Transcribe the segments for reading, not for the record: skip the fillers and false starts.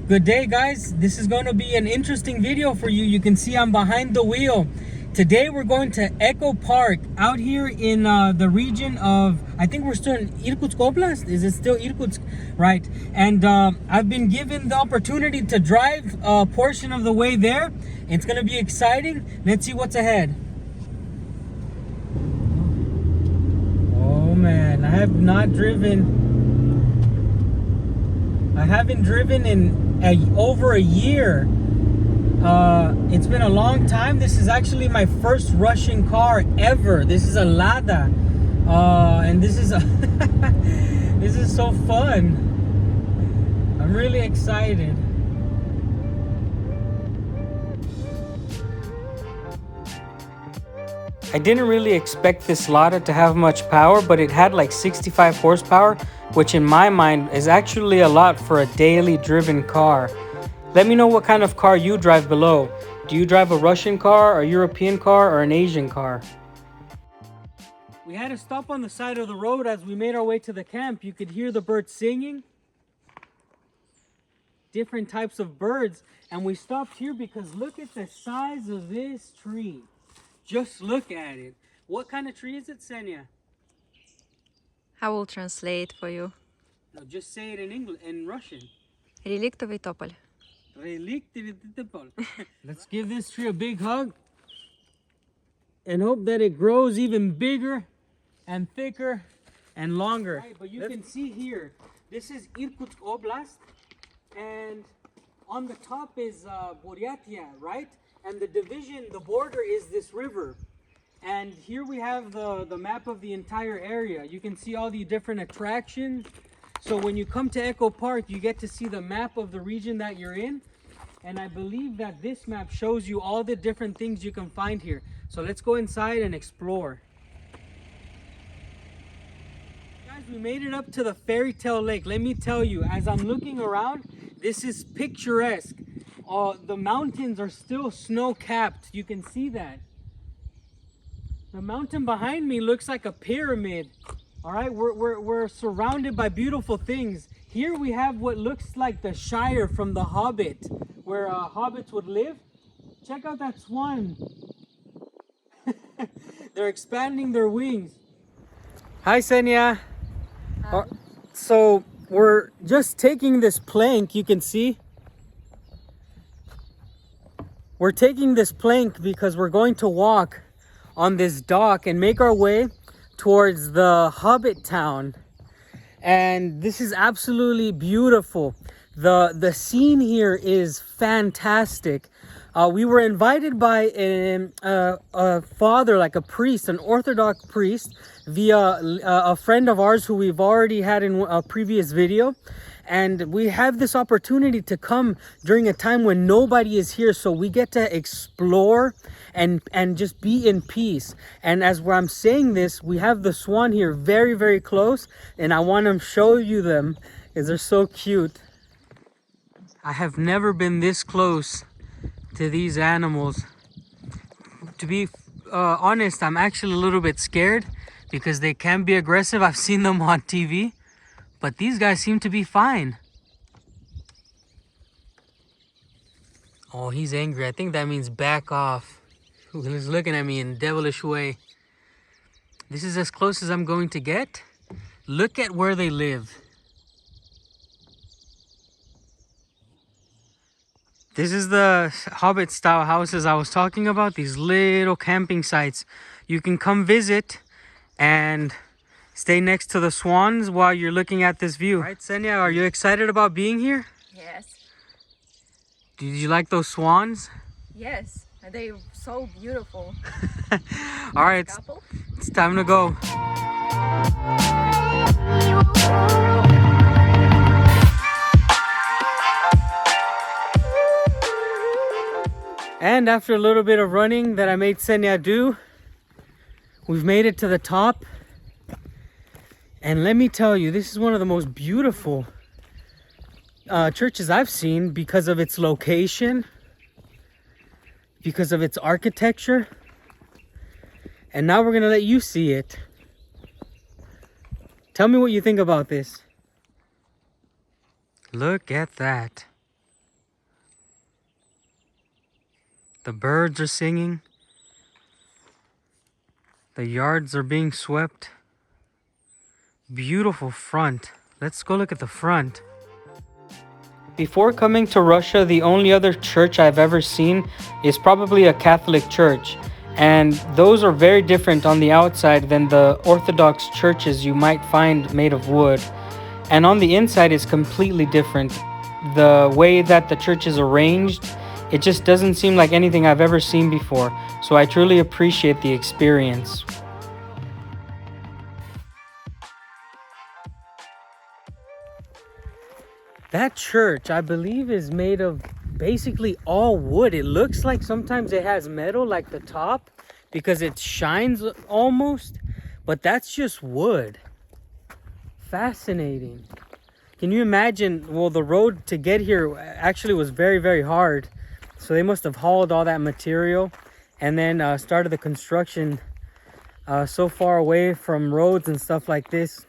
Good day, guys. This is going to be an interesting video for you. You can see I'm behind the wheel. Today we're going to Echo Park out here in the region of, I think we're still in Irkutsk Oblast. Is it still Irkutsk? Right. And I've been given the opportunity to drive a portion of the way there. It's going to be exciting. Let's see what's ahead. Oh man, I haven't driven in over a year. It's been a long time. This is actually my first Russian car ever. This is a Lada, and this is this is so fun. I'm really excited. I didn't really expect this Lada to have much power, but it had like 65 horsepower, which in my mind is actually a lot for a daily driven car. Let me know what kind of car you drive below. Do you drive a Russian car, a European car, or an Asian car? We had to stop on the side of the road as we made our way to the camp. You could hear the birds singing. Different types of birds. And we stopped here because look at the size of this tree. Just look at it. What kind of tree is it, Senya? I will translate for you. No, just say it in English, in Russian. Реликтовый тополь. Let's give this tree a big hug and hope that it grows even bigger and thicker and longer. Right, but you can see here, this is Irkutsk Oblast, and on the top is Buryatia, right? And the division, the border is this river. And here we have the map of the entire area. You can see all the different attractions. So when you come to Echo Park, you get to see the map of the region that you're in. And I believe that this map shows you all the different things you can find here. So let's go inside and explore. Guys, we made it up to the Fairy Tale Lake. Let me tell you, as I'm looking around, this is picturesque. The mountains are still snow-capped. You can see that. The mountain behind me looks like a pyramid. All right, we're surrounded by beautiful things. Here we have what looks like the Shire from The Hobbit, where hobbits would live. Check out that swan. They're expanding their wings. Hi, Senya. Hi. So we're just taking this plank, you can see. We're taking this plank because we're going to walk on this dock and make our way towards the Hobbit town. And this is absolutely beautiful. The scene here is fantastic. We were invited by a father, like a priest, an Orthodox priest, via a friend of ours who we've already had in a previous video. And we have this opportunity to come during a time when nobody is here, so we get to explore and just be in peace. And as I'm saying this, we have the swan here very, very close, and I want to show you them because they're so cute. I have never been this close to these animals. To be honest, I'm actually a little bit scared because they can be aggressive. I've seen them on TV. But these guys seem to be fine. Oh, he's angry. I think that means back off. He's looking at me in a devilish way. This is as close as I'm going to get. Look at where they live. This is the Hobbit style houses I was talking about. These little camping sites. You can come visit and stay next to the swans while you're looking at this view. Right, Senya, are you excited about being here? Yes. Did you like those swans? Yes. They're so beautiful. All right, it's time to go. And after a little bit of running that I made Senya do, we've made it to the top. And let me tell you, this is one of the most beautiful churches I've seen because of its location, because of its architecture. And now we're going to let you see it. Tell me what you think about this. Look at that. The birds are singing. The yards are being swept. Beautiful front. Let's go look at the front. Before coming to Russia, the only other church I've ever seen is probably a Catholic church. And those are very different on the outside than the Orthodox churches you might find made of wood. And on the inside is completely different. The way that the church is arranged, it just doesn't seem like anything I've ever seen before. So I truly appreciate the experience. That church, I believe, is made of basically all wood. It looks like sometimes it has metal like the top because it shines almost, but that's just wood. Fascinating. Can you imagine? Well, the road to get here actually was very, very hard. So they must have hauled all that material and then started the construction so far away from roads and stuff like this.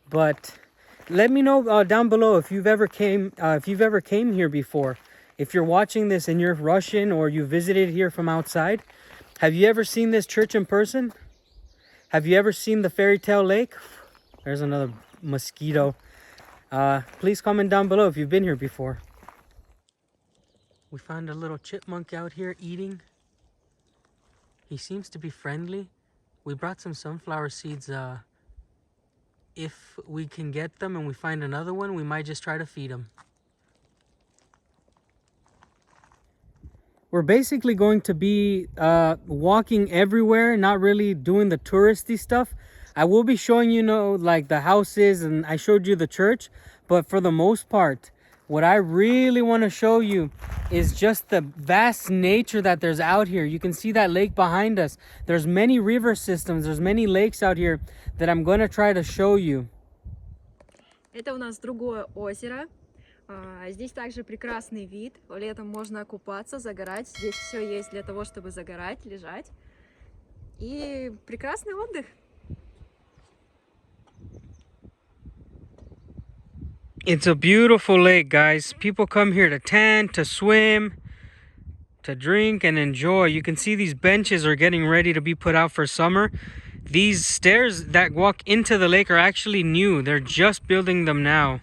But let me know down below if you've ever came here before. If you're watching this and you're Russian or you visited here from outside, have you ever seen this church in person? Have you ever seen the fairy tale lake? There's another mosquito. Please comment down below if you've been here before. We found a little chipmunk out here eating. He seems to be friendly. We brought some sunflower seeds. If we can get them and we find another one, we might just try to feed them. We're basically going to be walking everywhere, not really doing the touristy stuff. I will be showing you, like the houses, and I showed you the church, but for the most part, what I really want to show you is just the vast nature that there's out here. You can see that lake behind us. There's many river systems, there's many lakes out here that I'm going to try to show you. Это у нас другое озеро. Здесь также прекрасный вид. Летом можно купаться, загорать. Здесь все есть для того, чтобы загорать, лежать. И прекрасный отдых. It's a beautiful lake, guys. People come here to tan, to swim, to drink and enjoy. You can see these benches are getting ready to be put out for summer. These stairs that walk into the lake are actually new. They're just building them now.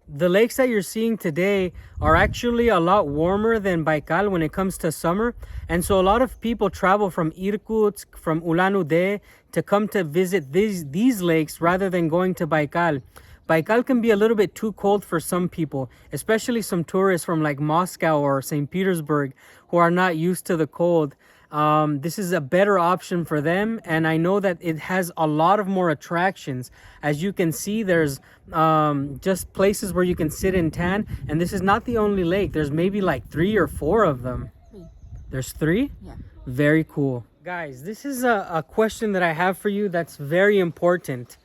The lakes that you're seeing today are actually a lot warmer than Baikal when it comes to summer. And so a lot of people travel from Irkutsk, from Ulan-Ude to come to visit these lakes rather than going to Baikal. Baikal can be a little bit too cold for some people, especially some tourists from like Moscow or St. Petersburg who are not used to the cold. This is a better option for them, and I know that it has a lot of more attractions. As you can see, there's just places where you can sit and tan, and this is not the only lake. There's maybe like 3 or 4 of them. There's 3? Yeah. Very cool. Guys, this is a question that I have for you that's very important.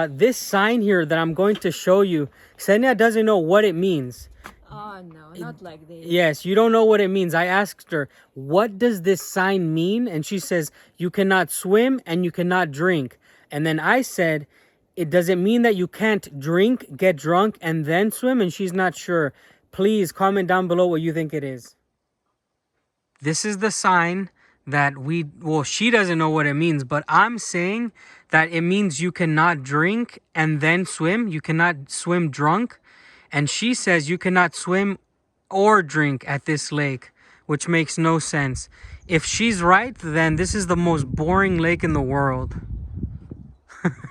This sign here that I'm going to show you, Ksenia doesn't know what it means. Oh, no, not like this. Yes, you don't know what it means. I asked her, what does this sign mean? And she says, you cannot swim and you cannot drink. And then I said, does it mean that you can't drink, get drunk, and then swim? And she's not sure. Please comment down below what you think it is. This is the sign that she doesn't know what it means, but I'm saying that it means you cannot drink and then swim. You cannot swim drunk. And she says you cannot swim or drink at this lake, which makes no sense. If she's right, then this is the most boring lake in the world.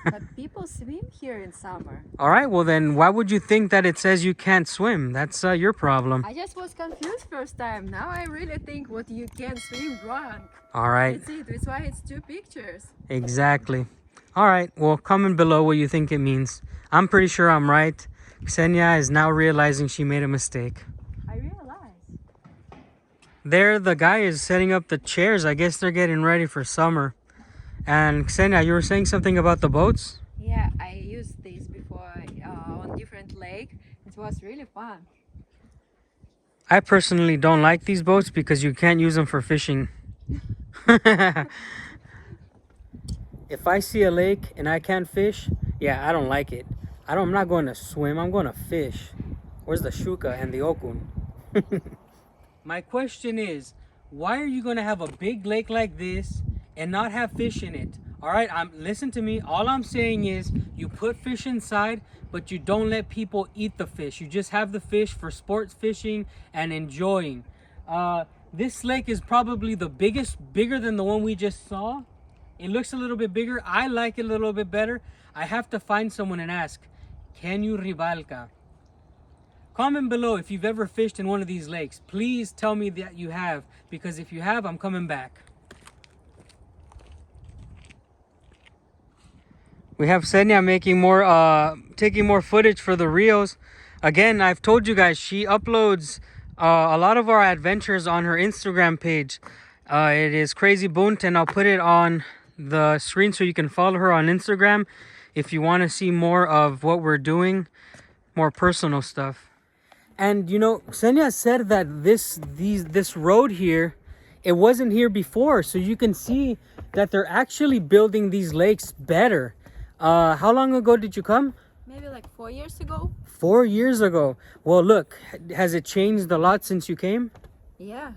But people swim here in summer. All right, well then why would you think that it says you can't swim? That's your problem. I just was confused first time. Now I really think what you can swim drunk. All right. That's it. That's why it's 2 pictures. Exactly. All right, well comment below what you think it means. I'm pretty sure I'm right. Ksenia is now realizing she made a mistake. I realized. There, the guy is setting up the chairs. I guess they're getting ready for summer. And Ksenia, you were saying something about the boats? Yeah, I used this before on different lake. It was really fun. I personally don't like these boats because you can't use them for fishing. If I see a lake and I can't fish, yeah, I don't like it. I'm not going to swim, I'm going to fish. Where's the shuka and the okun? My question is, why are you going to have a big lake like this and not have fish in it? All right, listen to me. All I'm saying is you put fish inside, but you don't let people eat the fish. You just have the fish for sports fishing and enjoying. This lake is probably the biggest, bigger than the one we just saw. It looks a little bit bigger. I like it a little bit better. I have to find someone and ask, can you ribalka? Comment below if you've ever fished in one of these lakes. Please tell me that you have, because if you have, I'm coming back. We have Senya making more, taking more footage for the reels. Again, I've told you guys, she uploads a lot of our adventures on her Instagram page. It is Crazy Bunt, and I'll put it on the screen so you can follow her on Instagram if you want to see more of what we're doing, more personal stuff. And you know, Senya said that this road here, it wasn't here before, so you can see that they're actually building these lakes better. How long ago did you come? Maybe like 4 years ago. 4 years ago. Well, look, has it changed a lot since you came? Yeah.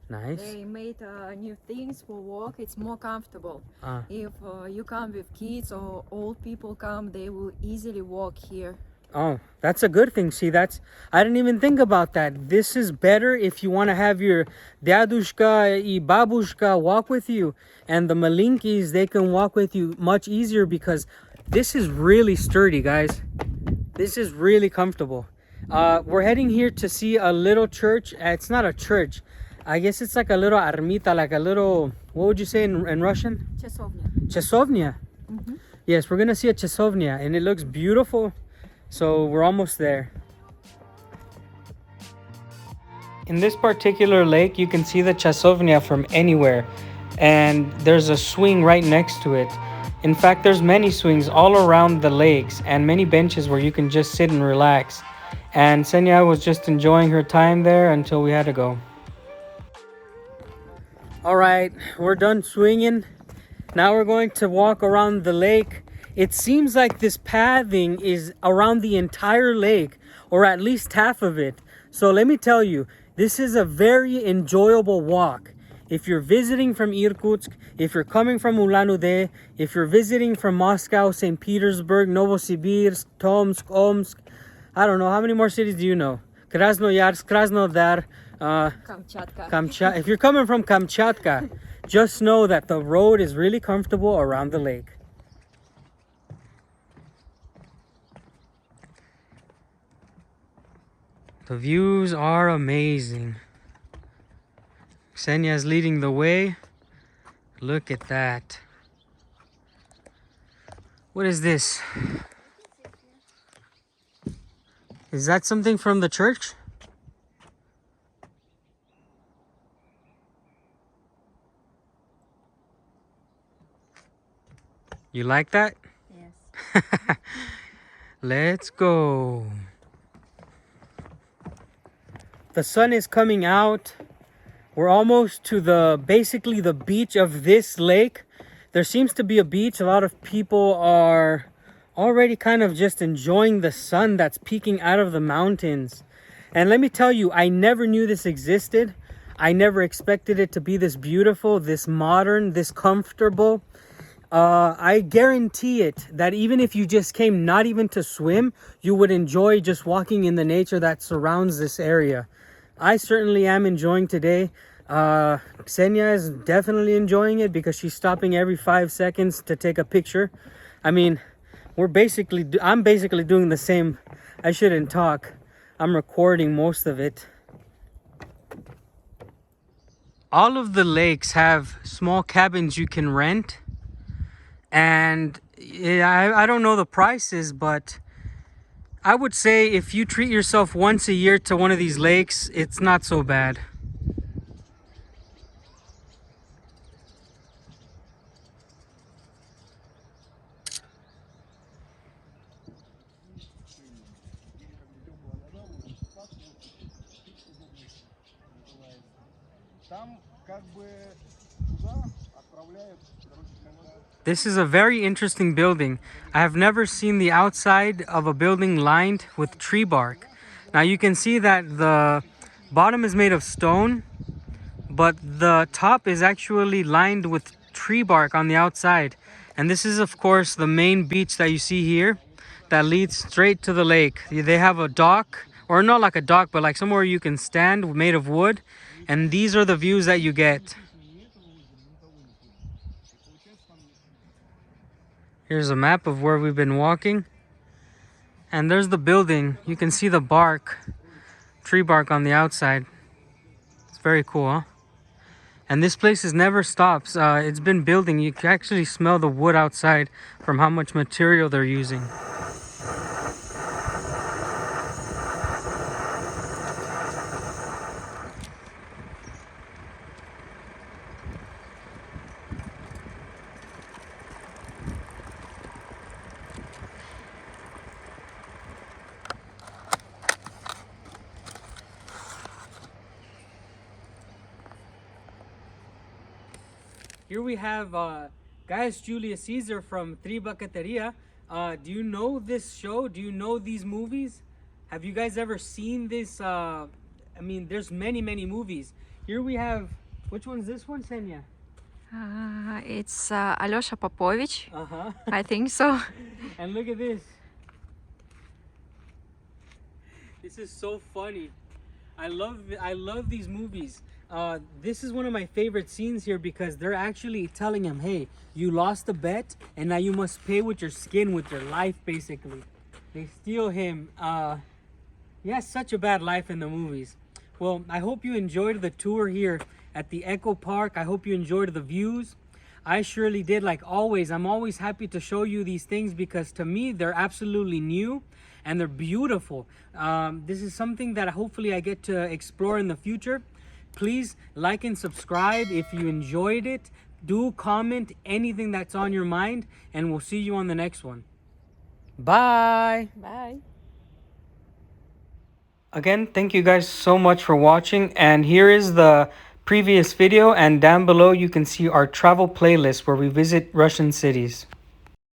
Nice. They made new things for walk. It's more comfortable. If you come with kids or old people come, they will easily walk here. Oh, that's a good thing. See, I didn't even think about that. This is better if you want to have your dadushka y babushka walk with you, and the malinkis, they can walk with you much easier because this is really sturdy, guys. This is really comfortable. We're heading here to see a little church. It's not a church. I guess it's like a little ermita, like a little, what would you say in Russian? Chesovnya. Chesovnya. Mm-hmm. Yes, we're going to see a chesovnya, and it looks beautiful. So we're almost there. In this particular lake, you can see the chesovnya from anywhere. And there's a swing right next to it. In fact, there's many swings all around the lakes and many benches where you can just sit and relax. And Senya was just enjoying her time there until we had to go. All right, we're done swinging. Now we're going to walk around the lake. It seems like this pathing is around the entire lake, or at least half of it. So let me tell you, this is a very enjoyable walk. If you're visiting from Irkutsk, if you're coming from Ulan-Ude, if you're visiting from Moscow, St. Petersburg, Novosibirsk, Tomsk, Omsk, I don't know, how many more cities do you know? Krasnoyarsk, Krasnodar, Kamchatka. If you're coming from Kamchatka, just know that the road is really comfortable around the lake. The views are amazing. Senya is leading the way. Look at that. What is this? Is that something from the church? You like that? Yes. Let's go. The sun is coming out. We're almost to basically the beach of this lake. There seems to be a beach. A lot of people are already kind of just enjoying the sun that's peeking out of the mountains. And let me tell you, I never knew this existed. I never expected it to be this beautiful, this modern, this comfortable. I guarantee it that even if you just came not even to swim, you would enjoy just walking in the nature that surrounds this area. I certainly am enjoying today. Ksenia is definitely enjoying it because she's stopping every 5 seconds to take a picture. I mean, I'm basically doing the same. I shouldn't talk. I'm recording most of it. All of the lakes have small cabins you can rent. And I don't know the prices, but I would say if you treat yourself once a year to one of these lakes, it's not so bad. This is a very interesting building. I have never seen the outside of a building lined with tree bark. Now you can see that Bottom is made of stone, but the top is actually lined with tree bark on the outside. And this is of course the main beach that you see here that leads straight to the lake. They have a dock, or not like a dock, but like somewhere you can stand made of wood, and these are the views that you get. Here's a map of where we've been walking, and there's the building. You can see the bark, tree bark on the outside. It's very cool, huh? And this place is never stops. It's been building. You can actually smell the wood outside from how much material they're using. Here we have Gaius Julius Caesar from Tribacateria. Do you know this show? Do you know these movies? Have you guys ever seen this? I mean, there's many movies. Here we have, which one's this one, Senya? It's Alёша Popovich. Uh-huh. I think so. And look at this. This is so funny. I love these movies. This is one of my favorite scenes here because they're actually telling him, hey, you lost a bet and now you must pay with your skin, with your life, basically. They steal him. He has such a bad life in the movies. Well, I hope you enjoyed the tour here at the Echo Park. I hope you enjoyed the views. I surely did. Like always, I'm always happy to show you these things because to me, they're absolutely new and they're beautiful. This is something that hopefully I get to explore in the future. Please like and subscribe if you enjoyed it. Do comment anything that's on your mind, and we'll see you on the next one. Bye. Bye. Again, thank you guys so much for watching, and here is the previous video, and down below you can see our travel playlist where we visit Russian cities.